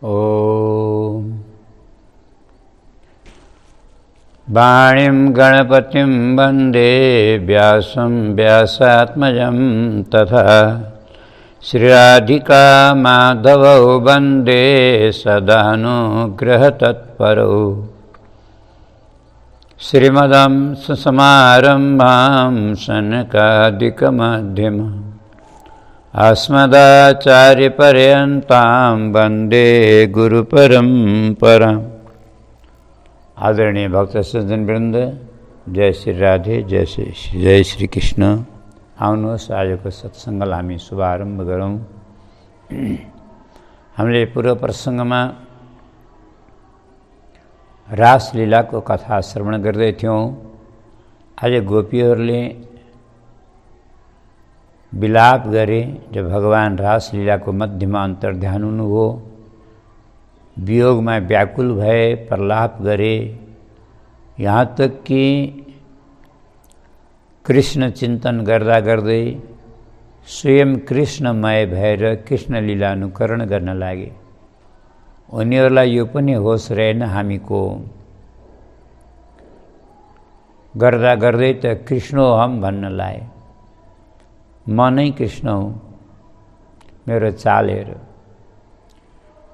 ॐ वाणीं गणपतिं वन्दे व्यासं व्यासात्मजं तथा श्रीराधिका माधवौ वन्दे सदानुग्रहतत्परौ श्रीमदं सुसमारम्भां सनकादिकमध्यमम् अस्मदाचार्यपर्यन्तां वन्दे गुरुपरम्पराम्। आदरणीय भक्त सज्जन वृन्द, जय श्री राधे, जय श्री कृष्ण। आउनुहोस् आजको सत्सङ्गलाई हामी शुभारम्भ गरौँ। हामीले पूर्व प्रसङ्गमा रासलीलाको कथा श्रवण गर्दै थियौँ। आज गोपीहरूले विलाप गरे जो भगवान रासलीलाको मध्यमा अन्तर्ध्यान हुनुभयो। वियोगमा व्याकुल भए, प्रलाप गरे, यहाँ तक कि कृष्ण चिन्तन गर्दा गर्दै स्वयं कृष्णमय भएर कृष्ण लीला अनुकरण गर्न लागे। उनीहरूलाई यो पनि होस रहेन हामीको, गर्दा गर्दै त कृष्ण हम भन्न लाए। म नै कृष्ण हुँ, मेरो चाल हेर।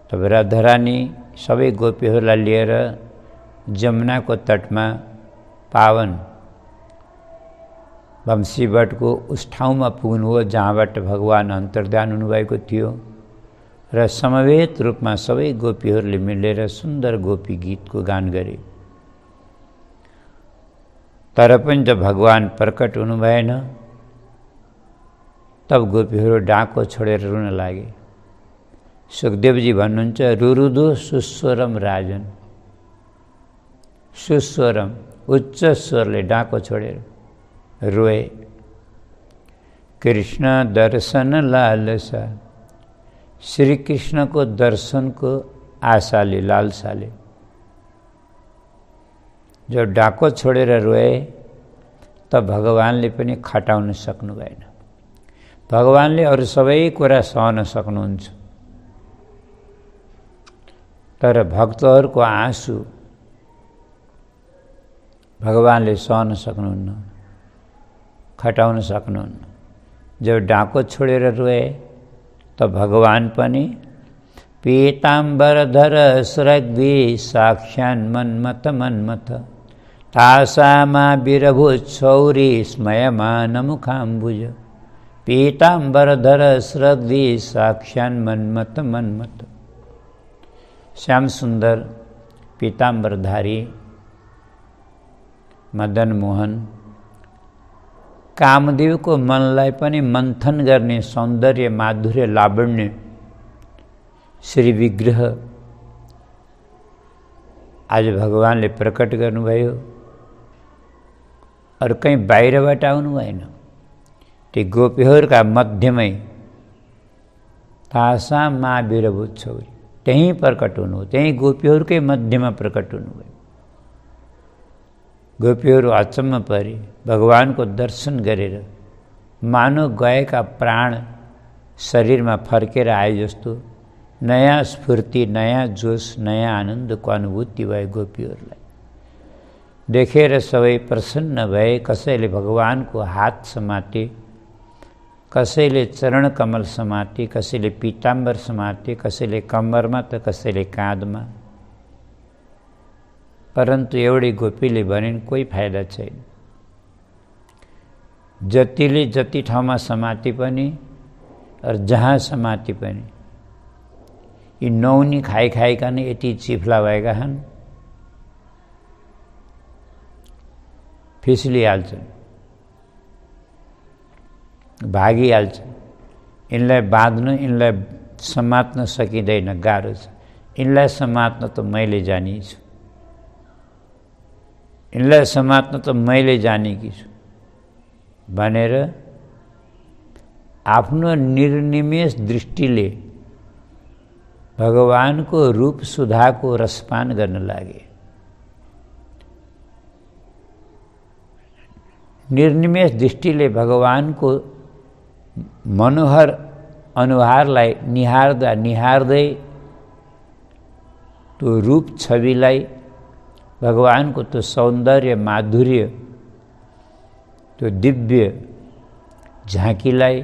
तब राधारानी सबै गोपीहरूलाई लिएर जमुनाको तटमा पावन वंशीवटको उस ठाउँमा पुग्नुभयो जहाँबाट भगवान अन्तर्ध्यान हुनुभएको थियो र समवेत रूपमा सबै गोपीहरूले मिलेर सुन्दर गोपी गीतको गान गरे। तर पनि जब भगवान प्रकट हुनु भएन, तब गोपीहरू डाको छोडेर रुन लागे। सुखदेवजी भन्नुहुन्छ, रुरुदो सुस्वरम राजन। सुस्वरम उच्च स्वरले डाको छोडेर रोए। कृष्ण दर्शन लालसा, श्री कृष्णको दर्शनको आशाले, लालसाले जब डाको छोडेर रोए, तब भगवानले पनि खटाउन सक्नु भएन। भगवानले अरू सबै कुरा सहन सक्नुहुन्छ, तर भक्तहरूको आँसु भगवानले सहन सक्नुहुन्न, खटाउन सक्नुहुन्न। जब डाको छोडेर रोए, तब भगवान पनि पीताम्बरधर सुरग्वी साख्यान मन्मथ मन्मथ तासामा विरभु छौरी स्मयमान मुखाम्बुज पीताम्बरधर श्रद्वी साख्यान मन्मथ मन्मथ। श्याम सुन्दर पीताम्बरधारी मदन मोहन कामदेवको मनलाई पनि मन्थन गर्ने सौन्दर्य, माधुर्य, लावण्य श्री विग्रह आज भगवानले प्रकट गर्नुभयो। अरू कहीँ बाहिरबाट आउनु भएन, त्यो गोपीहरूका मध्यमै तासा मा विरभूत छौरी त्यहीँ प्रकट हुनु, त्यहीँ गोपीहरूकै मध्यमा प्रकट हुनुभयो। गोपीहरू अचम्म परे, भगवानको दर्शन गरेर मानव गएका प्राण शरीरमा फर्केर आए जस्तो नयाँ स्फूर्ति, नयाँ जोश, नयाँ आनन्दको अनुभूति भयो गोपीहरूलाई। देखेर सबै प्रसन्न भए। कसैले भगवानको हात समाते, कसैले चरण कमल समाते, कसैले पीताम्बर समाते, कसैले कम्मरमा त कसैले काँधमा। परन्तु एउटै गोपीले भनिन्, कोही फाइदा छैन। जतिले जति ठाउँमा समाते पनि र जहाँ समाते पनि यी नौनी खाइकन यति चिफ्ला भएका छन्, फिस्लिहाल्छन्, भागिहाल्छन्। यिनलाई बाँध्नु, यिनलाई समात्न सकिँदैन, गाह्रो छ। यिनलाई समात्न त मैले जानेकी छु, यिनलाई समात्न त मैले जानेकी छु भनेर आफ्नो निर्निमेष दृष्टिले भगवानको रूप सुधाको रसपान गर्न लागे। निर्निमेष दृष्टिले भगवानको मनोहर अनुहारलाई निहार्दा निहार्दै त्यो रूप छविलाई, भगवानको त्यो सौन्दर्य माधुर्य, त्यो दिव्य झाँकीलाई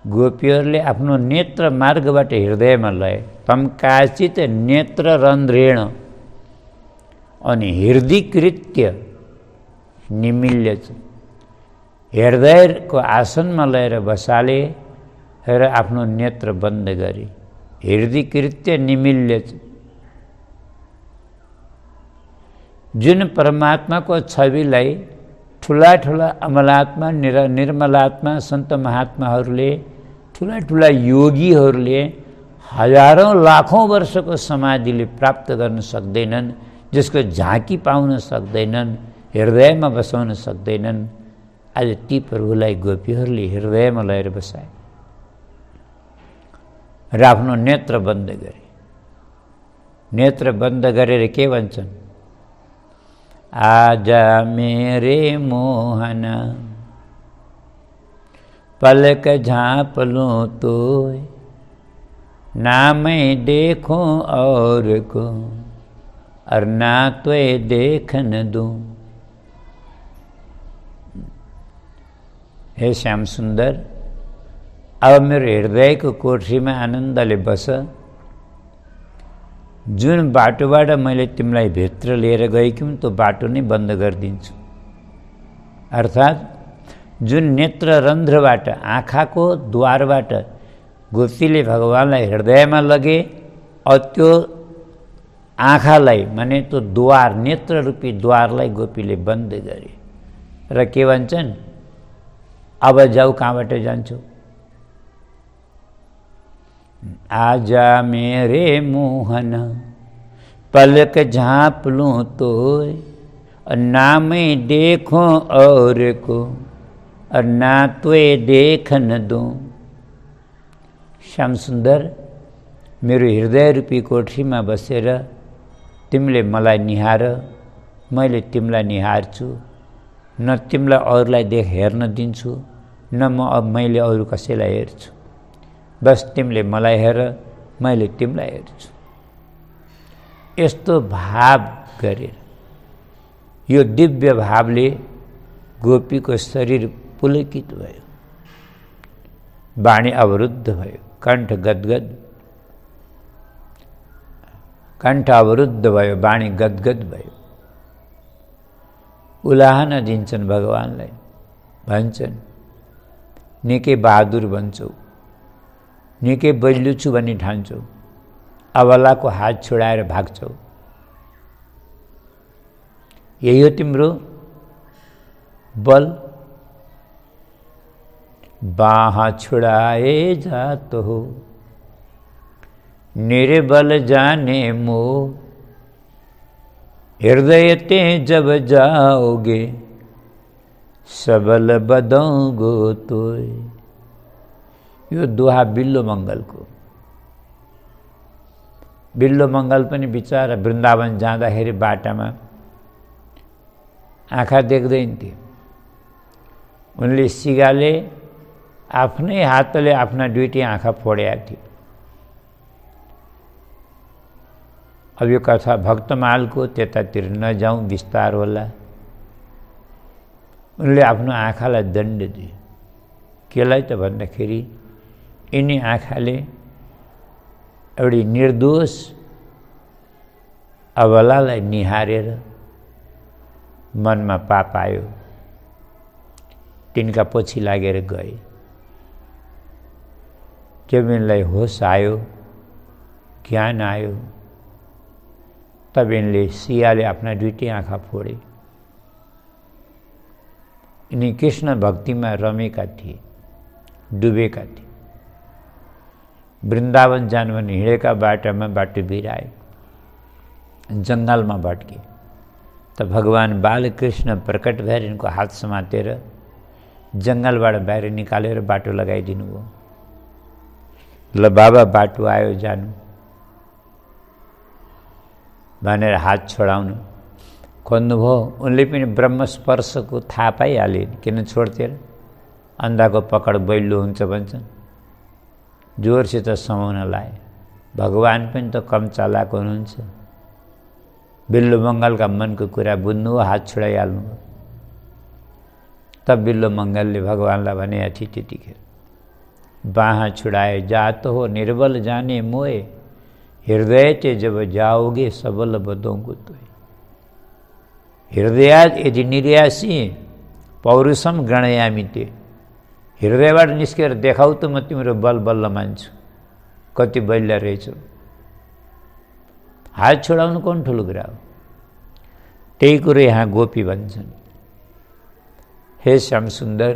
गोपीहरूले आफ्नो नेत्र मार्गबाट हृदयमा लए। तम काचित नेत्र रन्ध्रेण अनि हृदयकृत्य निमिल्य, हृदयको आसनमा लिएर बसाले र आफ्नो नेत्र बन्द गरे। हृदयकृत्य निमिल्य, जुन परमात्माको छविलाई ठुला ठुला अमलात्मा निर्मलात्मा सन्त महात्माहरूले, ठुला ठुला योगीहरूले हजारौँ लाखौँ वर्षको समाधिले प्राप्त गर्न सक्दैनन्, जसको झाँकी पाउन सक्दैनन्, हृदयमा बसाउन सक्दैनन्। आज ती प्रभुलाई गोपीहरूले हृदयमा लिएर बसाए र आफ्नो नेत्र बन्द गरे। नेत्र बन्द गरेर के भन्छन्? आजा मेरे मोहन पलक झाँप लूं तो, ना मैं देखूं और को और ना त्वे देखन दूं। हे श्याम सुन्दर, अब मेरो हृदयको कोठरीमा आनन्दले बस। जुन बाटोबाट मैले तिमीलाई भित्र लिएर गएकी त्यो बाटो नै बन्द गरिदिन्छु। अर्थात् जुन नेत्र रन्ध्रबाट, आँखाको द्वारबाट गोपीले भगवानलाई हृदयमा लगे, और त्यो आँखालाई माने त्यो द्वार, नेत्र रूपी द्वारलाई गोपीले बन्द गरे र के भन्छन्? अब जाऊ, कहाँबाट जान्छौ? आजा मेरे मोहन पलक झाँप लूं तो, ना मैं देखूं और को और ना त्वे देखन दूं। श्याम सुन्दर, मेरो हृदय रूपी कोठरीमा बसेर तिमीले मलाई निहार, मैले तिमीलाई निहार्छु। न तिमीलाई अरूलाई हेर्न दिन्छु, न मैले अरू कसैलाई हेर्छु। बस तिमीले मलाई हेर, मैले तिमीलाई हेर्छु। यस्तो भाव गरेर, यो दिव्य भावले गोपीको शरीर पुलकित भयो, वाणी अवरुद्ध भयो, कण्ठ गदगद, कण्ठ अवरुद्ध भयो, वाणी गदगद भयो। उलाहन दिन्छन् भगवानलाई, भन्छन् निकै बहादुर बन्छौ, निकै बलियो छु भनी ठान्छौ, अबलाको हात छोडाएर भाग्छौ। यही हो तिम्रो बल? बाह छुड़ाए जात हो निर्बल जाने मोह, हृदय ते जब जाओगे सबल बदौगो तोय। यो दोहा बिल्लो मङ्गलको। बिल्लो मङ्गल पनि बिचारा वृन्दावन जाँदाखेरि बाटामा आँखा देख्दैन थियो। उनले सिगाले आफ्नै हातले आफ्ना दुईटी आँखा फोडेका थिए। अब यो कथा भक्तमालको, त्यतातिर नजाउँ, विस्तार होला। उनले आफ्नो आँखालाई दण्ड दिए। केलाई त भन्दाखेरि यिनी आँखाले एउटी निर्दोष अबलालाई निहारेर मनमा पाप आयो, तिनका पछि लागेर गए। जब यिनलाई होस आयो, ज्ञान आयो, तब यिनले सियाले आफ्ना दुईटी आँखा फोडे। यिनी कृष्ण भक्तिमा रमेका थिए, डुबेका थिए। वृन्दावन जानु भने हिँडेका बाटोमा बाटो बिराए, जङ्गलमा भट्के। त भगवान बालकृष्ण प्रकट भएर यिनको हात समातेर जङ्गलबाट बाहिर निकालेर बाटो लगाइदिनु भयो। ल बाबा, बाटो आयो, जानु भनेर हात छोडाउनु खोज्नुभयो। उनले पनि ब्रह्मस्पर्शको थाहा पाइहाले, किन छोड्थे र? अन्धाको पकड बैलो हुन्छ भन्छन्। जोरसित समाउन लाए। भगवान पनि त कम चालाक हुनुहुन्छ। बिल्लो मङ्गलका मनको कुरा बुझ्नु हो, हात छुडाइहाल्नु हो। तब बिल्लो मङ्गलले भगवान्लाई भनेका थिए त्यतिखेर, बाहाँ छुड़ाए जात हो निर्बल जाने मोए, हृदय ते जब जाओगे सबल बदोंगो तो। हृदयात यदि निर्यासी पौरुषम गणयामी ते, हृदयबाट निस्केर देखाउ त म तिम्रो बल बल्ल मान्छु, कति बलिया रहेछौ। हात छोडाउनु कुन ठुलो कुरा हो। त्यही कुरो यहाँ गोपी भन्छन्, हे श्याम सुन्दर,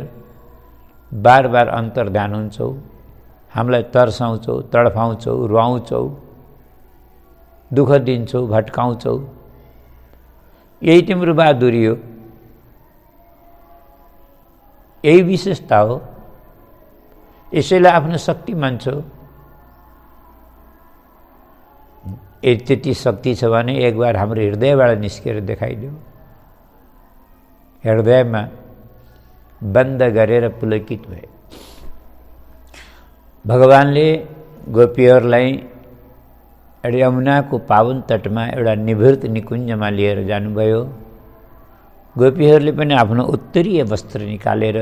बार बार अन्तर्धान हुन्छौ, हामीलाई तर्साउँछौ, तडफाउँछौ, रुवाउँछौ, दुःख दिन्छौ, भट्काउँछौ, यही तिम्रो बहादुरी हो, यही विशेषता हो। यसैलाई आफ्नो शक्ति मान्छौ। त्यति शक्ति छ भने एक बार हाम्रो हृदयबाट निस्केर देखाइदेऊ। हृदयमा बन्द गरेर पुलकित भए। भगवानले गोपीहरूलाई यमुनाको पावन तटमा एउटा निवृत्त निकुञ्जमा लिएर जानुभयो। गोपीहरूले पनि आफ्नो उत्तरीय वस्त्र निकालेर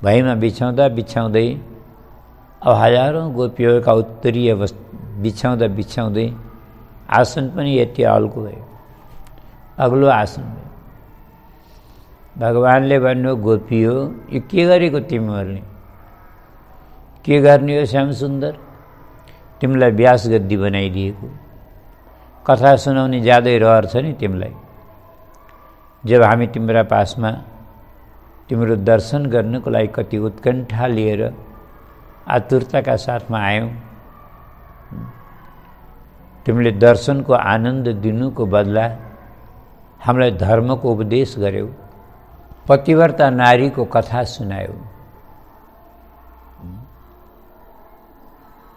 भैँमा बिछाउँदा बिछाउँदै, अब हजारौँ गोपीहरूका उत्तरीय बिछाउँदा बिछाउँदै आसन पनि यति हल्को भयो, अग्लो आसन भयो। भगवानले भन्नु, गोपी हो, यो के गरेको तिमीहरूले? के गर्ने हो श्याम सुन्दर? तिमीलाई व्यास गद्दी बनाइदिएको, कथा सुनाउने ज्यादै रहर छ नि तिमीलाई। जब हामी तिम्रा पासमा तिम्रो दर्शन गर्नको लागि कति उत्कण्ठा लिएर आतुरताका साथमा आयौँ, तिमीले दर्शनको आनन्द दिनुको बदला हामीलाई धर्मको उपदेश गर्यौ, पतिव्रता नारीको कथा सुनायौ।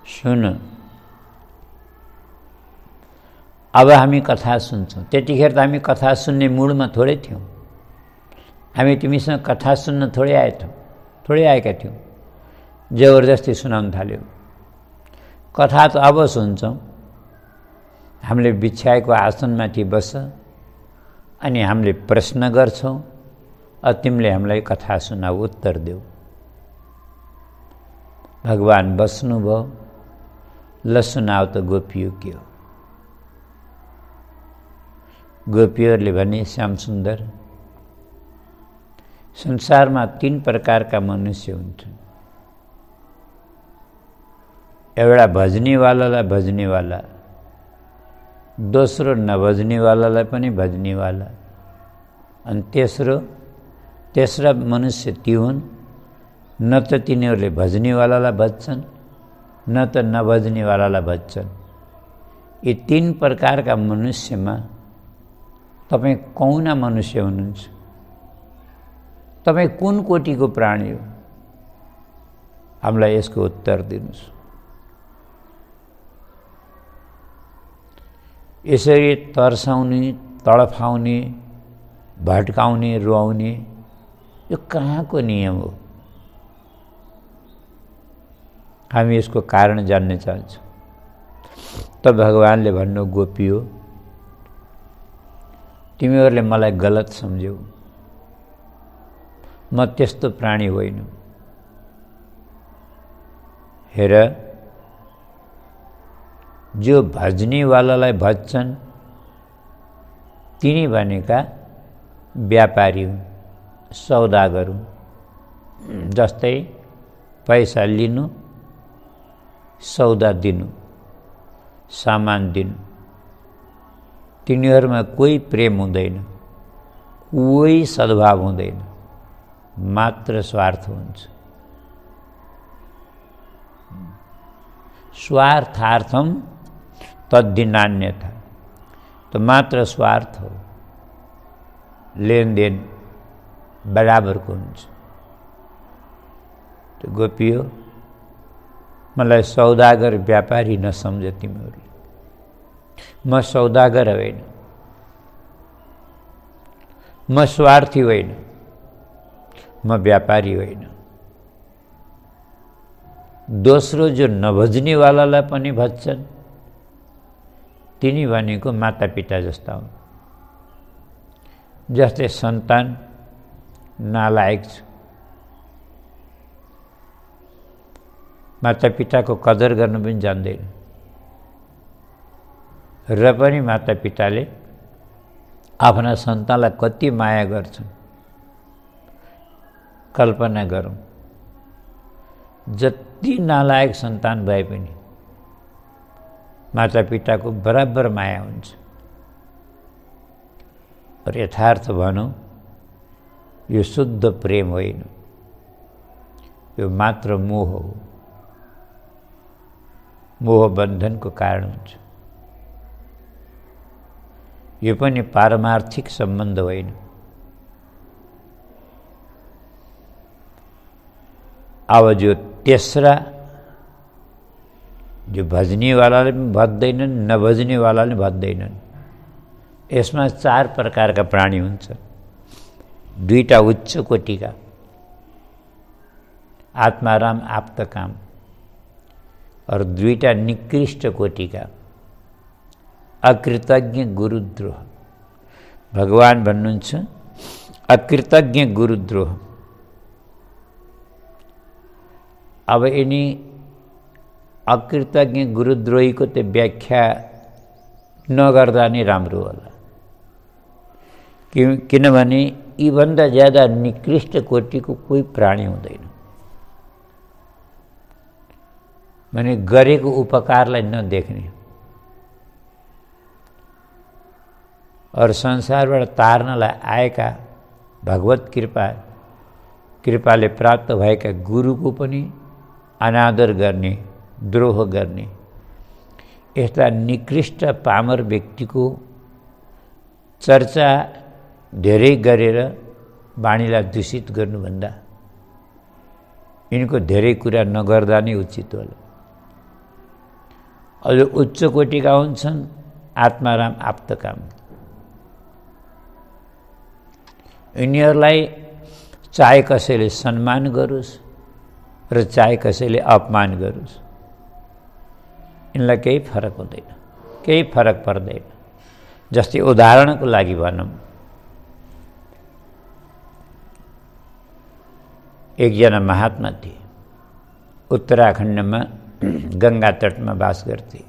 सुन, अब हामी कथा सुन्छौँ। त्यतिखेर त हामी कथा सुन्ने मुडमा थोरै थियौँ। हामी तिमीसँग कथा सुन्न थोरै आएका थियौँ। जबरजस्ती सुनाउन थाल्यौ। कथा त अब सुन्छौँ। हामीले बिछ्याएको आसनमाथि बस, अनि हामीले प्रश्न गर्छौँ, तिमीले हामीलाई कथा सुनाऊ, उत्तर देऊ। भगवान बस्नुभयो। ल सुनाऊ त गोपियो के हो? गोपीहरूले भने, श्याम सुन्दर, संसारमा 3 प्रकारका मनुष्य हुन्छन्। एउटा भजनीवालालाई भजनीवाला, दोस्रो नभजनीवालालाई पनि भजनीवाला, अनि तेस्रा मनुष्य ती हुन् न त तिनीहरूले भजनीवालालाई भज्छन् न त नभजनीवालालाई भज्छन्। यी 3 प्रकारका मनुष्यमा तपाईँ कौना मनुष्य हुनुहुन्छ? तपाईँ कुन कोटिको प्राणी हो? हामीलाई यसको उत्तर दिनुहोस्। यसरी तर्साउने, तडफाउने, भट्काउने, रुवाउने यो कहाँको नियम हो? हामी यसको कारण जान्न चाहन्छौँ। तब भगवानले भन्नु, गोपी हो, तिमीहरूले मलाई गलत सम्झ्यौ। म त्यस्तो प्राणी होइन। हेर, जो भजनीवालालाई भज्छन् तिनी भनेका व्यापारी हुन्, सौदागर हुन्। जस्तै पैसा लिनु, सौदा दिनु, सामान दिनु, तिनीहरूमा कोही प्रेम हुँदैन, कोही सद्भाव हुँदैन, मात्र स्वार्थ हुन्छ। स्वार्थार्थम तद्धिनान्यथा, तो मात्र स्वार्थ हो, लेनदेन बराबरको हुन्छ। तो गोपी हो, मलाई सौदागर व्यापारी नसम्झ तिमीहरूले। म सौदागर होइन, म स्वार्थी होइन, म व्यापारी होइन। दोस्रो जो नभज्नेवालालाई पनि भज्छन् तिनी भनेको मातापिता जस्ता हुन्। जस्तै सन्तान नालायक छ, मातापिताको कदर गर्न पनि जान्दैन, र पनि मातापिताले आफ्ना सन्तानलाई कति माया गर्छन् कल्पना गरौँ। जति नालायक सन्तान भए पनि मातापिताको बराबर माया हुन्छ। र यथार्थ भनौँ, यो शुद्ध प्रेम होइन, यो मात्र मोह हो। मोह बन्धनको कारण हुन्छ। यो पनि पारमार्थिक सम्बन्ध होइन। अब जो तेस्रा, जो भज्नेवालाले पनि भज्दैनन्, नभज्नेवालाले भज्दैनन्, यसमा 4 प्रकारका प्राणी हुन्छ। 2टा उच्च कोटिका, आत्माराम आप्तकाम, और 2टा निकृष्ट कोटिका, अकृतज्ञ गुरुद्रोह। भगवान भन्नुहुन्छ अकृतज्ञ गुरुद्रोह। अब यिनी अकृतज्ञ गुरुद्रोहीको त्यो व्याख्या नगर्दा नै राम्रो होला। किनभने यीभन्दा ज्यादा निकृष्ट कोटिको कोही प्राणी हुँदैन। भने गरेको उपकारलाई नदेख्ने और संसारबाट तार्नलाई आएका भगवत कृपाले प्राप्त भएका गुरुको पनि अनादर गर्ने, द्रोह गर्ने, यस्ता निकृष्ट पामर व्यक्तिको चर्चा धेरै गरेर वाणीलाई दूषित गर्नुभन्दा यिनको धेरै कुरा नगर्दा नै उचित होला। अझ उच्च कोटिका हुन्छन् आत्माराम आप्तकाम। यिनीहरूलाई चाहे कसैले सम्मान गरोस् र चाहे कसैले अपमान गरोस्, यिनलाई केही फरक हुँदैन, केही फरक पर्दैन। जस्तै उदाहरणको लागि भनौँ, एकजना महात्मा थिए, उत्तराखण्डमा गंगा तटमा बास गर्थे।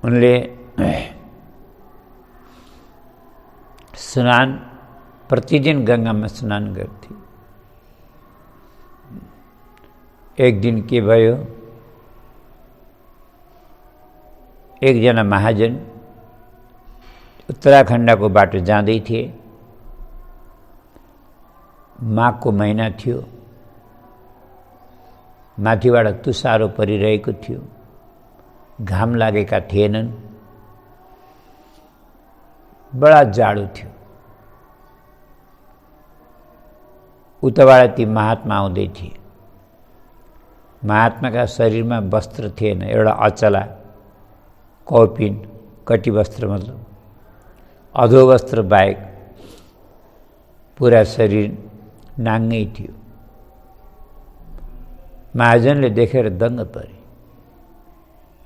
उनले स्नान प्रतिदिन गंगामा स्नान गर्थे। एक दिन के भयो, एकजना महाजन उत्तराखण्डको बाटो जाँदै थिए। माघको महिना थियो, माथिबाट तुसारो परिरहेको थियो, घाम लागेका थिएनन्, बडा जाडो थियो। उताबाट ती महात्मा आउँदै थिए। महात्माका शरीरमा वस्त्र थिएन, एउटा अचला, कौपिन, कटी वस्त्र मतलब अधो वस्त्र बाहेक पुरा शरीर नाङ्गै थियो। महाजनले देखेर दङ्ग परे।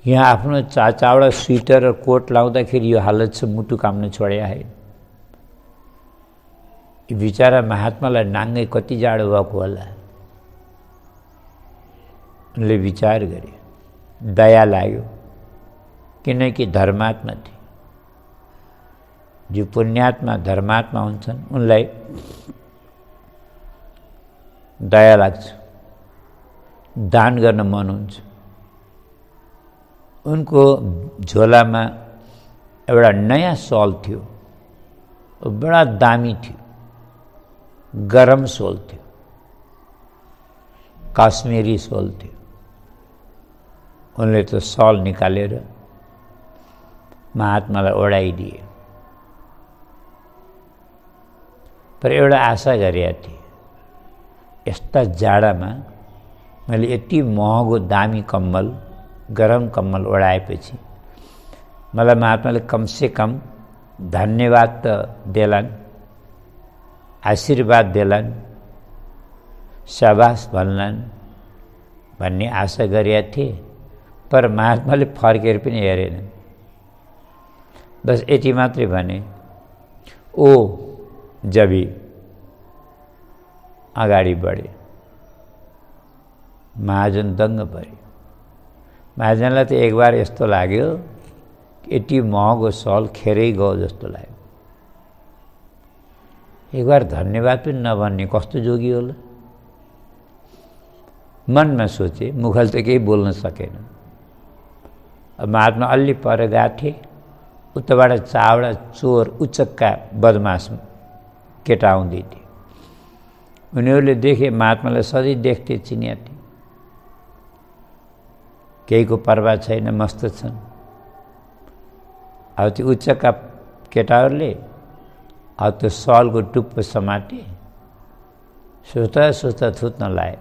यहाँ आफ्नो चाचावटा स्वेटर र कोट लाउँदाखेरि यो हालत छ, मुटु काम्न छोड्या है। बिचारा महात्मालाई नाङ्गै कति जाडो भएको होला। उनले विचार गरे, दया लाग्यो, किनकि धर्मात्मा थिए। जो पुण्यात्मा धर्मात्मा हुन्छन् उनलाई दया लाग्छ, दान गर्न मन हुन्छ। उनको झोलामा एउटा नयाँ सल थियो, बडा दामी थियो, गरम सोल थियो, काश्मीरी सोल थियो। उनले त्यो सल निकालेर महात्मालाई ओढाइदिए। पर एउटा आशा गरेका थिए, यस्ता जाडामा मैले यति महँगो दामी कम्बल, गरम कम्बल ओढाएपछि मलाई महात्माले कमसे कम धन्यवाद त देलान्, आशीर्वाद देलान्, शाबास भन्लान् भन्ने आशा गरेका थिए। पर महात्माले फर्केर पनि हेरेन। बस यति मात्रै भने, ओ जबी अगाडि बढे। महाजन दङ्ग परे। महाजनलाई त एक बार यस्तो लाग्यो यति महँगो सल खेरै गयो जस्तो लाग्यो। एक बार धन्यवाद पनि नभन्ने कस्तो जोगी होला। मनमा सोचे, मुखले त केही बोल्न सकेन। अब महात्मा अलि पर गएको थिए, उताबाट चावडा चोर उचक्का बदमास केटा आउँदै थिए। उनीहरूले देखे, महात्मालाई सधैँ देख्थे, चिनिया थिए। केहीको पर्वाह छैन, मस्त छन्। अब त्यो उच्चका केटाहरूले अब त्यो सलको टुप्पो समाते, सोच्दा सोच्दा थुत्न लाए,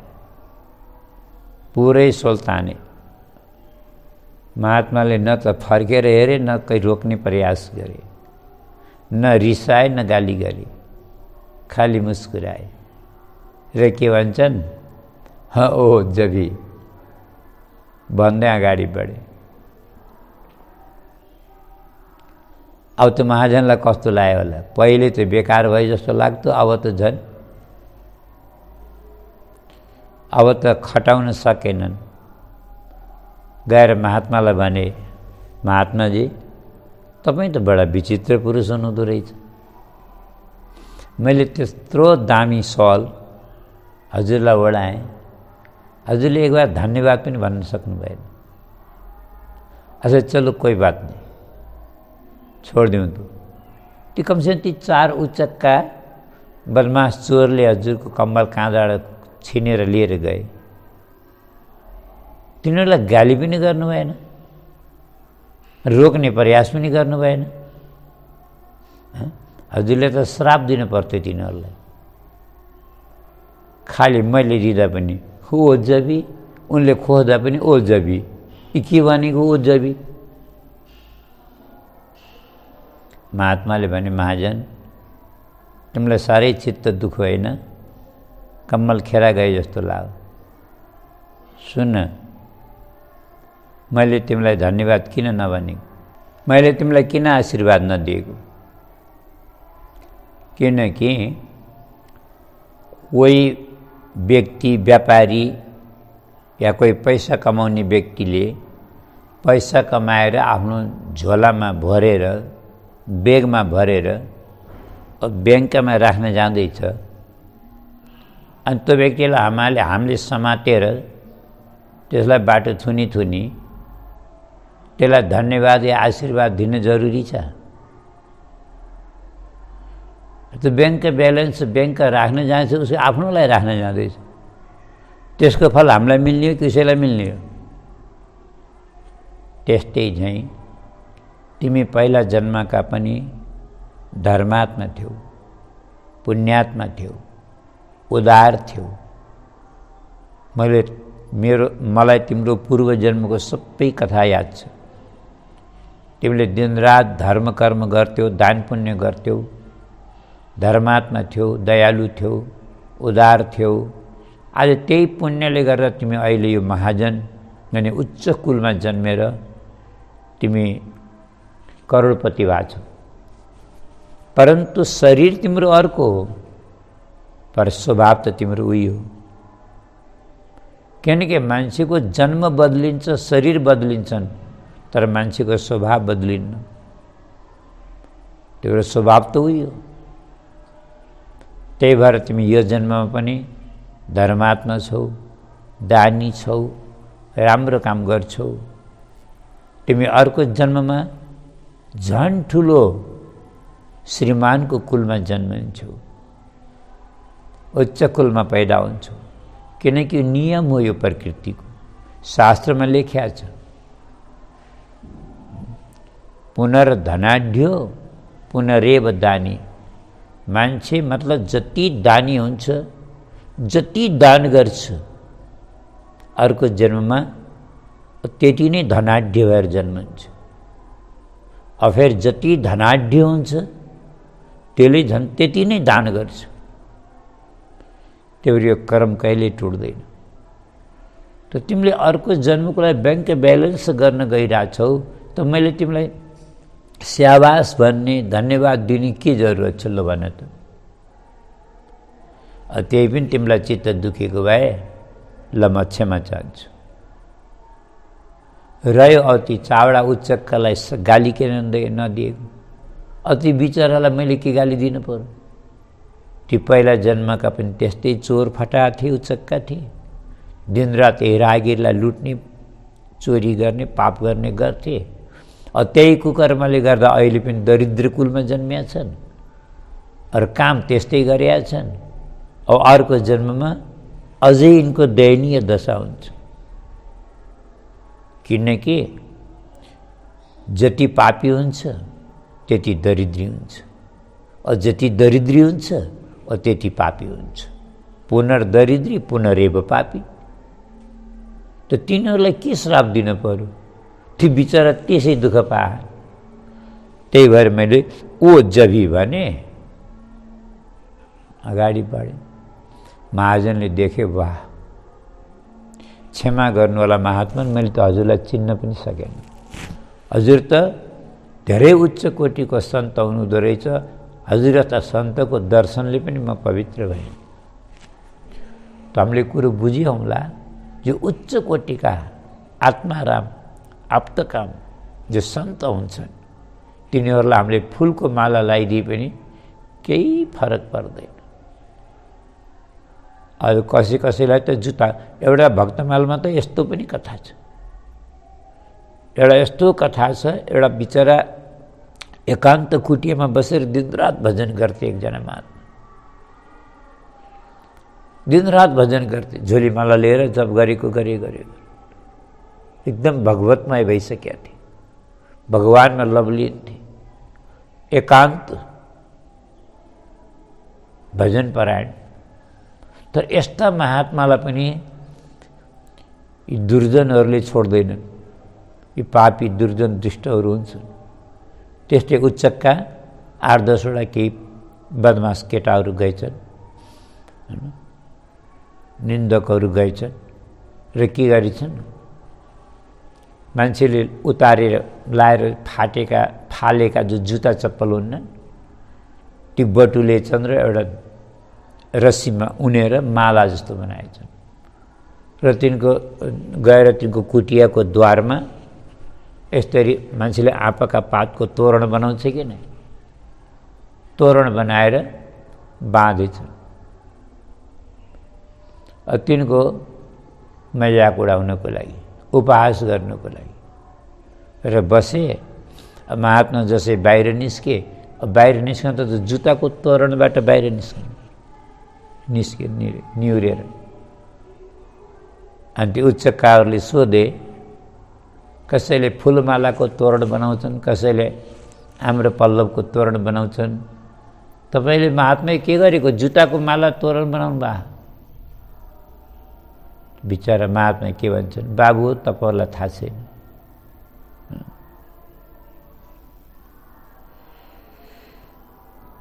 पुरै सल ताने। महात्माले न त फर्केर हेरे, न कहीँ रोक्ने प्रयास गरे, न रिसाए, न गाली गरे, खाली मुस्कुराए र के भन्छन्, ह ओ जबी भन्दै अगाडि बढे। अब त महाजनलाई कस्तो लाग्यो होला, पहिले त बेकार भए जस्तो लाग्थ्यो, अब त झन्, अब त खटाउन सकेनन्। गएर महात्मालाई भने, महात्माजी तपाईँ त बडा विचित्र पुरुष हुनुहुँदो रहेछ। मैले त्यत्रो दामी सल हजुरलाई ओढाएँ, हजुरले एक बार धन्यवाद पनि भन्न सक्नु भएन। अच्छा चलो कोही बात नहीं, छोडिदिउँ त। ती कमसेकम ती 4 उचक्का बदमास चोरले हजुरको कम्बल काँधबाट छिनेर लिएर गए, तिनीहरूलाई गाली पनि गर्नु भएन, रोक्ने प्रयास पनि गर्नु भएन। हजुरले त श्राप दिनु पर्थ्यो तिनीहरूलाई। खाली मैले दिँदा पनि ओ जबी, उनले खोज्दा पनि ओ जबी, यी के भनेको ओ जबी। महात्माले भने, महाजन तिमीलाई साह्रै चित्त दुख होइन, कम्मल खेरा गए जस्तो लाग्यो। सुन, मैले तिमीलाई धन्यवाद किन नभनेको, मैले तिमीलाई किन आशीर्वाद नदिएको, किनकि कोही व्यक्ति, व्यापारी या कोही पैसा कमाउने व्यक्तिले पैसा कमाएर आफ्नो झोलामा भरेर, बेगमा भरेर ब्याङ्कमा राख्न जाँदैछ, अनि त्यो व्यक्तिलाई हामीले समातेर त्यसलाई बाटो थुनी त्यसलाई धन्यवाद या आशीर्वाद दिन जरुरी छ। त्यो ब्याङ्कको ब्यालेन्स ब्याङ्कमा राख्न जान्छ, उसले आफ्नोलाई राख्न जाँदैछ, त्यसको फल हामीलाई मिल्ने हो, कसैलाई मिल्ने हो। त्यस्तै झैँ तिमी पहिला जन्मका पनि धर्मात्मा थियौ, पुण्यात्मा थियौ, उदार थियौ। मलाई तिम्रो पूर्व जन्मको सबै कथा याद छ। तिमीले दिनरात धर्म कर्म गर्थ्यौ, दान पुण्य गर्थ्यौ, धर्मात्मा थियौ, दयालु थियौ, उदार थियौ। आज त्यही पुण्यले गर्दा तिमी अहिले यो महाजन यानी उच्च कुलमा जन्मेर तिमी करोडपति भएको छौ। परन्तु शरीर तिम्रो अर्को हो, पर स्वभाव त तिम्रो उही हो। किनकि मान्छेको जन्म बदलिन्छ, शरीर बदलिन्छन्, तर मान्छेको स्वभाव बदलिन्न। तिम्रो स्वभाव त उही हो। त्यही भएर तिमी यो जन्ममा पनि धर्मात्मा छौ, दानी छौ, राम्रो काम गर्छौ। तिमी अर्को जन्ममा झन् ठुलो श्रीमानको कुलमा जन्मिन्छौ, उच्च कुलमा पैदा हुन्छौ। किनकि नियम हो यो प्रकृतिको, शास्त्रमा लेखिया छ, पुनर्धनाढ्यो पुनरेव दानी। मान्छे मतलब जति दानी हुन्छ, जति दान गर्छ, अर्को जन्ममा त्यति नै धनाढ्य भएर जन्मन्छ। फेरि जति धनाढ्य हुन्छ त्यसले झन् त्यति नै दान गर्छ। त्यो यो कर्म कहिल्यै टुट्दैन। त तिमीले अर्को जन्मको लागि ब्याङ्क ब्यालेन्स गर्न गइरहेछौ त मैले तिमीलाई स्याबास भन्ने धन्यवाद दिने के जरुरत छ ल भन त। त्यही पनि तिमीलाई चित्त दुखेको भए ल म क्षमा चाहन्छु। रह्यो अति चावडा उच्चक्कालाई गाली किन नदिएको, अति बिचरालाई मैले के गाली दिनु पर्यो? ती पहिला जन्मका पनि त्यस्तै चोर फटा थिए, उच्चक्का थिए, दिनरात राहगीरलाई लुट्ने, चोरी गर्ने, पाप गर्ने गर्थे। त्यही कुकर्मले गर्दा अहिले पनि दरिद्र कुलमा जन्मिया छन्, अरू काम त्यस्तै गरेका छन्। अब अर्को जन्ममा अझै यिनको दयनीय दशा हुन्छ, किनकि जति पापी हुन्छ त्यति दरिद्री हुन्छ, जति दरिद्री हुन्छ त्यति पापी हुन्छ। पुनर्दरिद्री पुनरेव पापी। त तिनीहरूलाई के श्राप दिन पर्यो? ती बिचरा त्यसै दुःख पाए। त्यही भएर मैले ओ जभी भने अगाडि बढे। महाजनले देखे, वाह क्षमा गर्नुहोला महात्मा, मैले त हजुरलाई चिन्न पनि सकेन। हजुर त धेरै उच्च कोटिको सन्त हुनुहुँदो रहेछ। हजुर जस्ता सन्तको दर्शनले पनि म पवित्र भएँ। त हामीले कुरो बुझियौँला, जो उच्च कोटिका आत्माराम आप्तकाम जो सन्त हुन्छन् तिनीहरूलाई हामीले फुलको माला लगाइदिए पनि केही फरक पर्दैन। अब कसैलाई त जुत्ता, एउटा भक्तमालमा त यस्तो पनि कथा छ, एउटा यस्तो कथा छ, एउटा बिचरा एकान्त कुटियामा बसेर दिनरात भजन गर्थे एकजना महात्मा। दिनरात भजन गर्थे, झोलीमाला लिएर जप गरेको एकदम भगवतमय भइसकेका थिए, भगवानमा लवलीन थिए, एकान्त भजन परायण। तर यस्ता महात्मालाई पनि यी दुर्जनहरूले छोड्दैनन्। यी पापी दुर्जन दुष्टहरू हुन्छन्। त्यस्तै उच्चक्का 8-10वटा केही बदमास केटाहरू गएछन्, निन्दकहरू गएछन् र के गरेछन्, मान्छेले उतारेर लाएर फालेका जो जुत्ता चप्पल हुन्न ती बटुलेछन् र एउटा रस्सीमा उनेर माला जस्तो बनाएछन् र तिनको गएर तिनको कुटियाको द्वारमा यसरी मान्छेले आँपाका पातको तोरण बनाउँछ कि नै, तोरण बनाएर बाँधेछन्। तिनको मजाक उडाउनको लागि, उपहास गर्नको लागि र बसे। महात्मा जसै बाहिर निस्के, बाहिर निस्कँदा त जुत्ताको तोरणबाट बाहिर निस्के निहुरेर। अनि त्यो उच्चकाहरूले सोधे, कसैले फुलमालाको तोरण बनाउँछन्, कसैले आम्रपल्लवको तोरण बनाउँछन्, तपाईँले महात्माले के गरेको जुत्ताको माला तोरण बनाउनु भा? बिचारा महात्मा के भन्छन्, बाबु तपाईँहरूलाई थाहा छैन,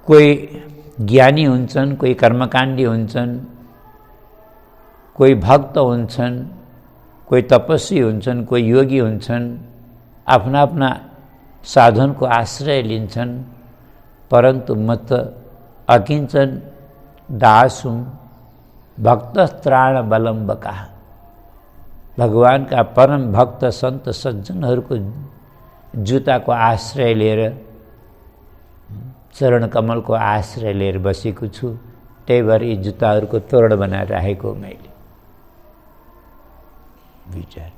कोही ज्ञानी हुन्छन्, कोही कर्मकाण्डी हुन्छन्, कोही भक्त हुन्छन्, कोही तपस्वी हुन्छन्, कोही योगी हुन्छन्, आफ्ना आफ्ना साधनको आश्रय लिन्छन्। परन्तु म त अकिञ्चन दासुम भक्तस्त्राण बलम्बका, भगवानका परम भक्त सन्त सज्जनहरूको जुत्ताको आश्रय लिएर, चरण कमलको आश्रय लिएर बसेको छु। त्यही भएर यी जुत्ताहरूको तोरण बनाएर राखेको मैले। विचार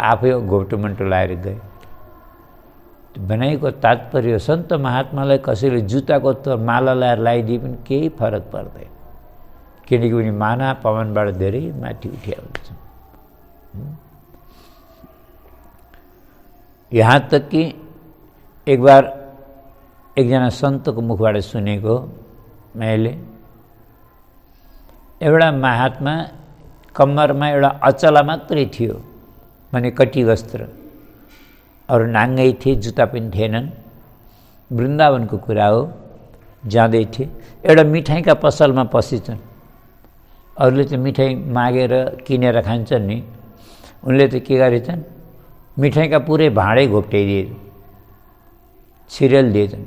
आफै घोटुमन्टो लाएर गए। बनाएको तात्पर्य सन्त महात्मालाई कसैले जुत्ताको माला लाएर लगाइदिए पनि केही फरक पर्दैन, किनकि उनी माना पवनबाट धेरै माथि उठिया हुन्छ। यहाँ तक कि एक बार एकजना सन्तको मुखबाट सुनेको मैले, एउटा महात्मा कम्मरमा एउटा अचला मात्रै थियो, माने कटी वस्त्र, अरू नाङ्गै थिए, जुत्ता पनि थिएनन्। वृन्दावनको कुरा हो, जाँदै थिए, एउटा मिठाईका पसलमा पसेछन्। अरूले चाहिँ मिठाई मागेर किनेर खान्छन् नि, उनले त के गरेछन्, मिठाईका पुरै भाँडै घोप्टाइदिए, सिरियल दिएछन्।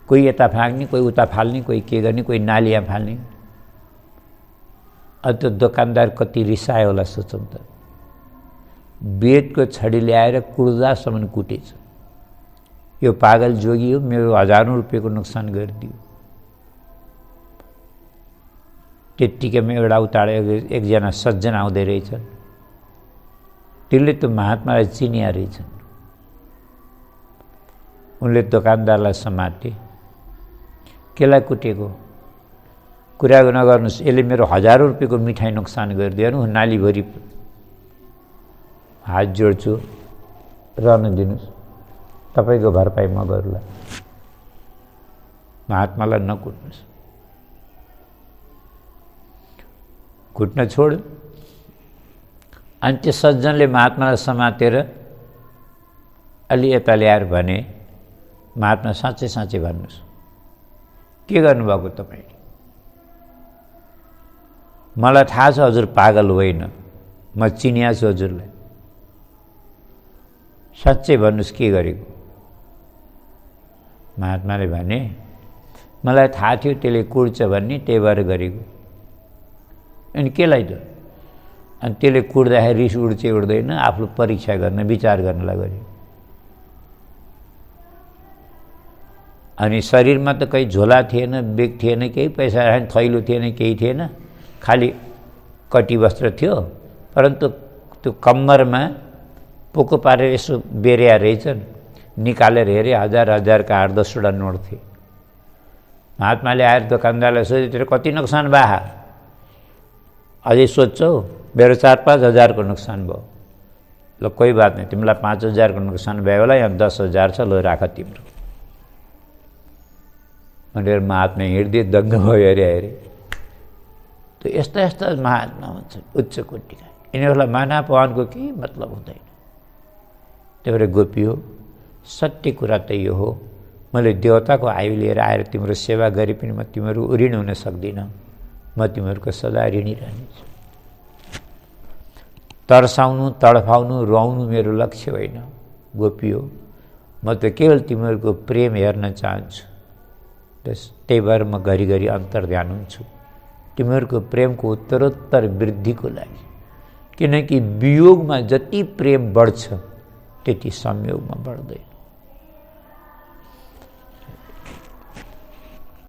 कोही यता फ्याँक्ने, कोही उता फाल्ने, कोही के गर्ने, कोही नालीमा फाल्ने। अब त्यो दोकानदार कति रिसायो होला सोचौँ त। बेतको छडी ल्याएर कुट्दासम्म कुटेछ। यो पागल जोगी हो, मेरो हजारौँ रुपियाँको नोक्सान गरिदियो। त्यत्तिकैमा एउटा उतार एकजना सज्जन आउँदै रहेछन्, तिनले त्यो महात्मालाई चिनिया रहेछन्। उनले दोकानदारलाई समाते, केलाई कुटेको, कुरा नगर्नुहोस्, यसले मेरो हजारौँ रुपियाँको मिठाई नोक्सान गरिदिनु, नालीभरि हात जोड्छु, रहन दिनुहोस्, तपाईँको भरपाई म गरौँला, महात्मालाई नकुट्नुहोस्। कुट्न छोड्यो। अनि त्यो सज्जनले महात्मालाई समातेर अलि यता ल्याएर भने, महात्मा साँच्चै साँच्चै भन्नुहोस्, के गर्नुभएको तपाईँले? मलाई थाहा छ हजुर पागल होइन, म चिनिया छु हजुरलाई, साँच्चै भन्नुहोस् के गरेको? महात्माले भने, मलाई थाहा थियो त्यसले कुट्छ भन्ने, त्यही भएर गरेको। अनि केलाई त? अनि त्यसले कुट्दाखेरि रिस उठ्छ उठ्दैन, आफ्नो परीक्षा गर्न, विचार गर्नलाई गर्यो। अनि शरीरमा त कहीँ झोला थिएन, बेग थिएन, केही पैसा राख्ने थैलो थिएन, केही थिएन, खालि कटी वस्त्र थियो। परन्तु त्यो कम्मरमा पोको पारेर यसो बेरिया रहेछन्, निकालेर हेरे हजार हजारका 8-10वटा नोट थिए। महात्माले आएर दोकानदारलाई सोधे, तेरो कति नोक्सान भयो? अझै सोध्छौ? मेरो 4-5 हजारको नोक्सान भयो। ल कोही बात नहीं, तिमीलाई 5 हजारको नोक्सान भयो होला, यहाँ 10 हजार छ, ल राख तिम्रो भनेर महात्मा हिँड्दै दङ्ग भयो। हेरे त्यो यस्ता यस्ता महात्मा हुन्छन् उच्च कोटिका। यिनीहरूलाई मानापमानको केही मतलब हुँदैन। त्यही भएर गोपी हो, सत्य कुरा त यो हो, मैले देवताको आयु लिएर आएर तिम्रो सेवा गरे पनि म तिमीहरू ऋण हुन सक्दिनँ, म तिमीहरूको सदा ऋणी रहनेछु। तर्साउनु, तडफाउनु, रुवाउनु मेरो लक्ष्य होइन गोपी हो, म त केवल तिमीहरूको प्रेम हेर्न चाहन्छु। त्यही भएर म घरिघरि अन्तर्ध्यान हुन्छु तिमीहरूको प्रेमको उत्तरोत्तर वृद्धिको लागि। किनकि वियोगमा जति प्रेम बढ्छ त्यति संयोगमा बढ्दैन।